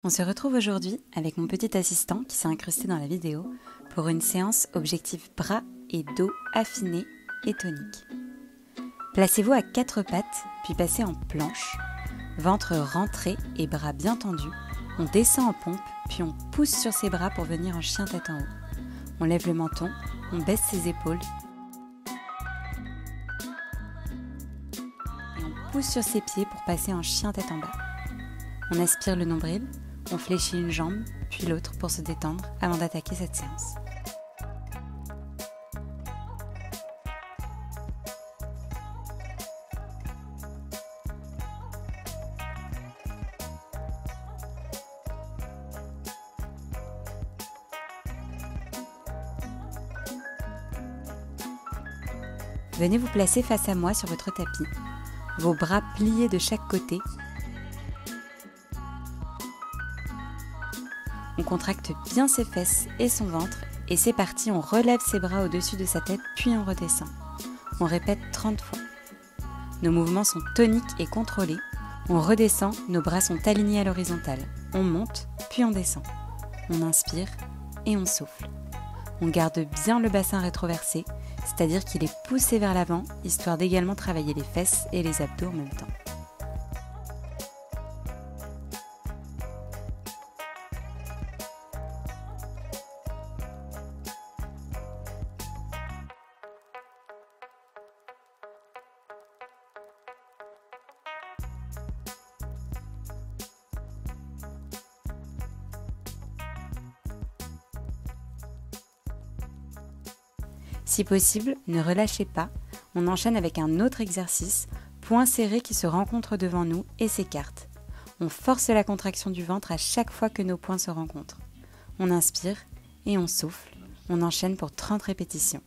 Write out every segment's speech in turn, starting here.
On se retrouve aujourd'hui avec mon petit assistant qui s'est incrusté dans la vidéo pour une séance objectif bras et dos affinés et toniques. Placez-vous à 4 pattes, puis passez en planche, ventre rentré et bras bien tendus. On descend en pompe, puis on pousse sur ses bras pour venir en chien tête en haut. On lève le menton, on baisse ses épaules et on pousse sur ses pieds pour passer en chien tête en bas. On aspire le nombril, on fléchit une jambe, puis l'autre pour se détendre avant d'attaquer cette séance. Venez vous placer face à moi sur votre tapis, vos bras pliés de chaque côté. On contracte bien ses fesses et son ventre et c'est parti, on relève ses bras au-dessus de sa tête puis on redescend. On répète 30 fois. Nos mouvements sont toniques et contrôlés. On redescend, nos bras sont alignés à l'horizontale. On monte puis on descend. On inspire et on souffle. On garde bien le bassin rétroversé, c'est-à-dire qu'il est poussé vers l'avant, histoire d'également travailler les fesses et les abdos en même temps. Si possible, ne relâchez pas, on enchaîne avec un autre exercice, poings serrés qui se rencontrent devant nous et s'écartent. On force la contraction du ventre à chaque fois que nos poings se rencontrent. On inspire et on souffle, on enchaîne pour 30 répétitions.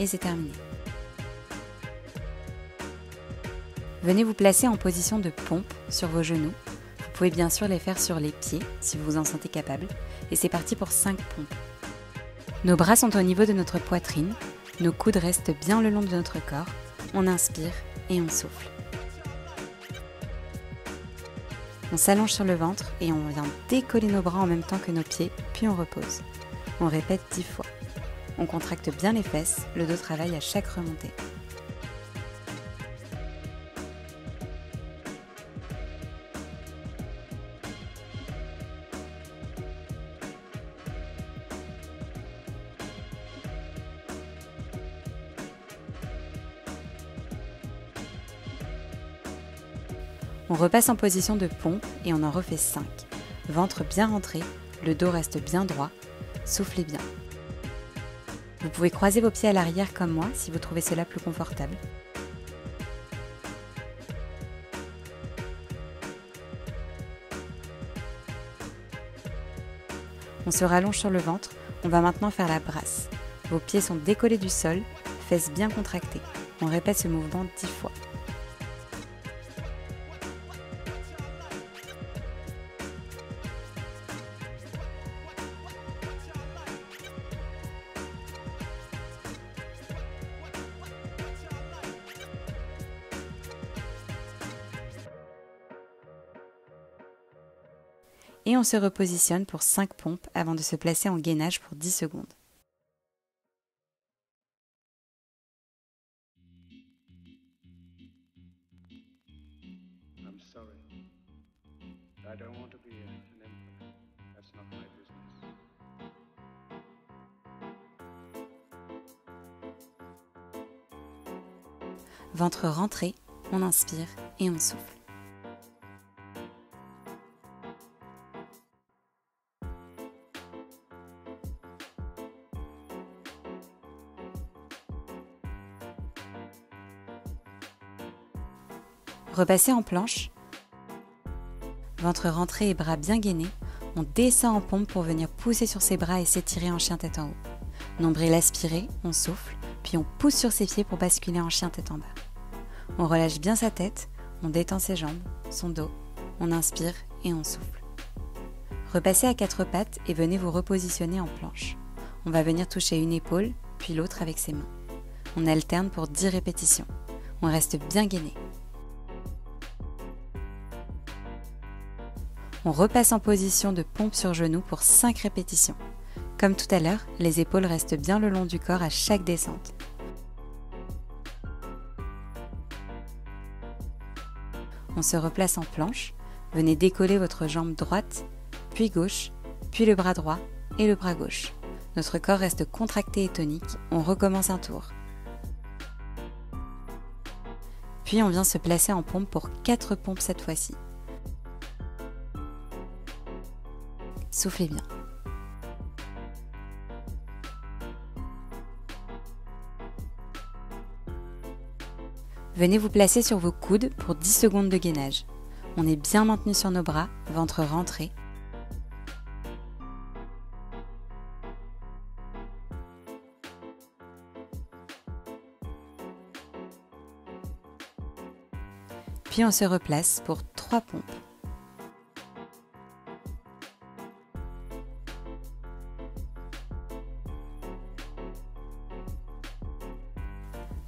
et c'est terminé. Venez vous placer en position de pompe sur vos genoux. Vous pouvez bien sûr les faire sur les pieds si vous vous en sentez capable. Et c'est parti pour 5 pompes. Nos bras sont au niveau de notre poitrine. Nos coudes restent bien le long de notre corps. On inspire et on souffle. On s'allonge sur le ventre et on vient décoller nos bras en même temps que nos pieds, puis on repose. On répète 10 fois. On contracte bien les fesses, le dos travaille à chaque remontée. On repasse en position de pompe et on en refait 5. Ventre bien rentré, le dos reste bien droit, soufflez bien. Vous pouvez croiser vos pieds à l'arrière comme moi si vous trouvez cela plus confortable. On se rallonge sur le ventre, on va maintenant faire la brasse. Vos pieds sont décollés du sol, fesses bien contractées. On répète ce mouvement 10 fois. Et on se repositionne pour 5 pompes avant de se placer en gainage pour 10 secondes. I'm sorry. I don't want to be an emperor. That's not my business. Ventre rentré, on inspire et on souffle. Repassez en planche. Ventre rentré et bras bien gainés. On descend en pompe pour venir pousser sur ses bras et s'étirer en chien tête en haut. Nombril aspiré, on souffle, puis on pousse sur ses pieds pour basculer en chien tête en bas. On relâche bien sa tête, on détend ses jambes, son dos, on inspire et on souffle. Repassez à 4 pattes et venez vous repositionner en planche. On va venir toucher une épaule, puis l'autre avec ses mains. On alterne pour 10 répétitions. On reste bien gainé. On repasse en position de pompe sur genou pour 5 répétitions. Comme tout à l'heure, les épaules restent bien le long du corps à chaque descente. On se replace en planche. Venez décoller votre jambe droite, puis gauche, puis le bras droit et le bras gauche. Notre corps reste contracté et tonique. On recommence un tour. Puis on vient se placer en pompe pour 4 pompes cette fois-ci. Soufflez bien. Venez vous placer sur vos coudes pour 10 secondes de gainage. On est bien maintenu sur nos bras, ventre rentré. Puis on se replace pour 3 pompes.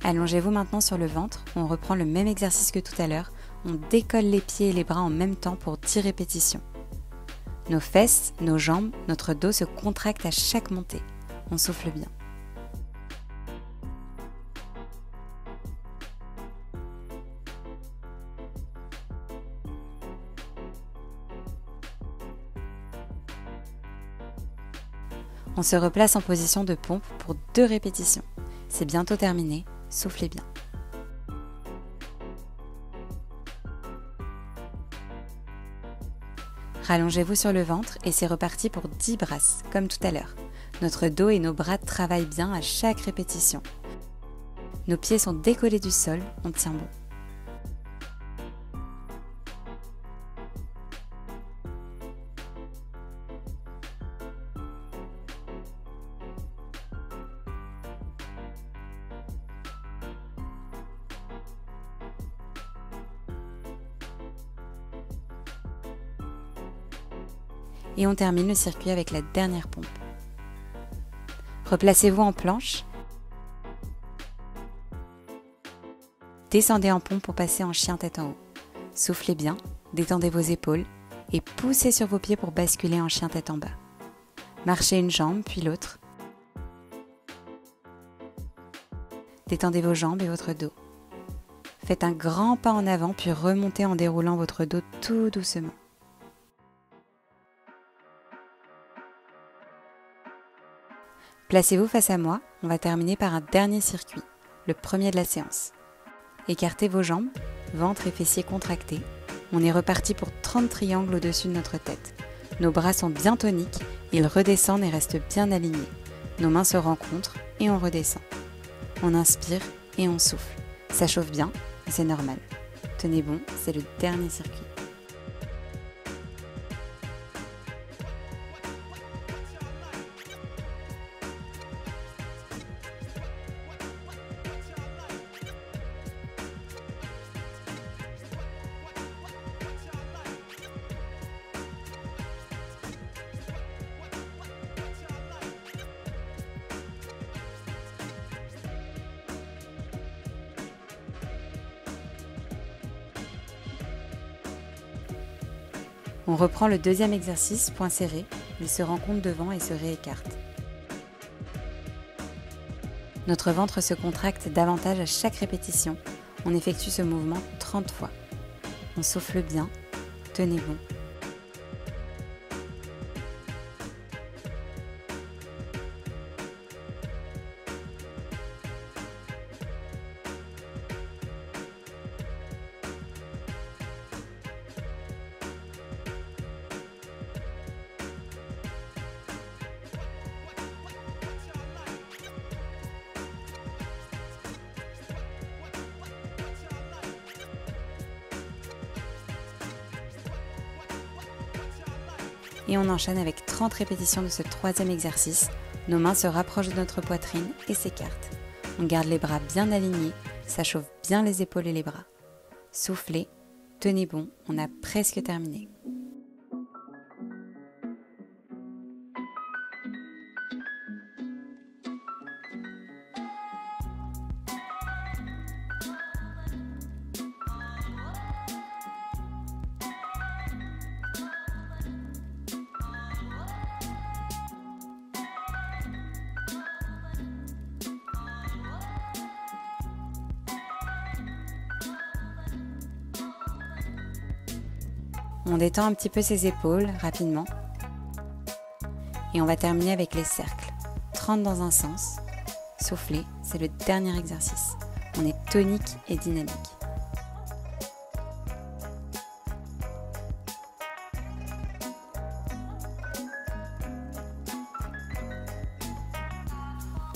Allongez-vous maintenant sur le ventre, on reprend le même exercice que tout à l'heure, on décolle les pieds et les bras en même temps pour 10 répétitions. Nos fesses, nos jambes, notre dos se contractent à chaque montée. On souffle bien. On se replace en position de pompe pour 2 répétitions. C'est bientôt terminé, soufflez bien. Rallongez-vous sur le ventre et c'est reparti pour 10 brasses, comme tout à l'heure. Notre dos et nos bras travaillent bien à chaque répétition. Nos pieds sont décollés du sol, on tient bon. Et on termine le circuit avec la dernière pompe. Replacez-vous en planche. Descendez en pompe pour passer en chien tête en haut. Soufflez bien, détendez vos épaules et poussez sur vos pieds pour basculer en chien tête en bas. Marchez une jambe puis l'autre. Détendez vos jambes et votre dos. Faites un grand pas en avant puis remontez en déroulant votre dos tout doucement. Placez-vous face à moi, on va terminer par un dernier circuit, le premier de la séance. Écartez vos jambes, ventre et fessiers contractés. On est reparti pour 30 triangles au-dessus de notre tête. Nos bras sont bien toniques, ils redescendent et restent bien alignés. Nos mains se rencontrent et on redescend. On inspire et on souffle. Ça chauffe bien, mais c'est normal. Tenez bon, c'est le dernier circuit. On reprend le deuxième exercice, point serré. Ils se rencontrent devant et se réécartent. Notre ventre se contracte davantage à chaque répétition. On effectue ce mouvement 30 fois. On souffle bien, tenez bon. Et on enchaîne avec 30 répétitions de ce troisième exercice. Nos mains se rapprochent de notre poitrine et s'écartent. On garde les bras bien alignés, ça chauffe bien les épaules et les bras. Soufflez, tenez bon, on a presque terminé. On détend un petit peu ses épaules rapidement. Et on va terminer avec les cercles. 30 dans un sens. Soufflez, c'est le dernier exercice. On est tonique et dynamique.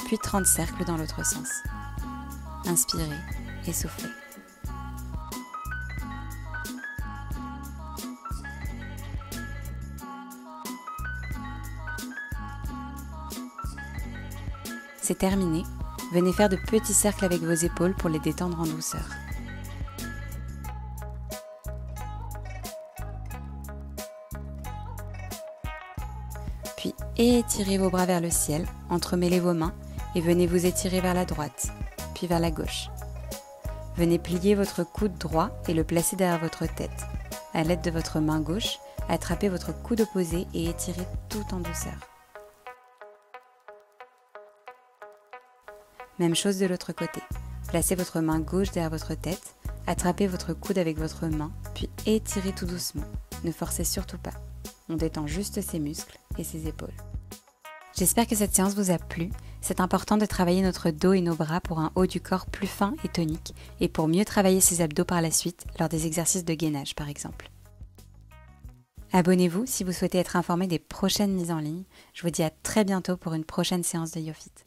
Puis 30 cercles dans l'autre sens. Inspirez et soufflez. C'est terminé, venez faire de petits cercles avec vos épaules pour les détendre en douceur. Puis étirez vos bras vers le ciel, entremêlez vos mains et venez vous étirer vers la droite, puis vers la gauche. Venez plier votre coude droit et le placer derrière votre tête. À l'aide de votre main gauche, attrapez votre coude opposé et étirez tout en douceur. Même chose de l'autre côté. Placez votre main gauche derrière votre tête, attrapez votre coude avec votre main, puis étirez tout doucement. Ne forcez surtout pas. On détend juste ses muscles et ses épaules. J'espère que cette séance vous a plu. C'est important de travailler notre dos et nos bras pour un haut du corps plus fin et tonique, et pour mieux travailler ses abdos par la suite, lors des exercices de gainage par exemple. Abonnez-vous si vous souhaitez être informé des prochaines mises en ligne. Je vous dis à très bientôt pour une prochaine séance de YoFit.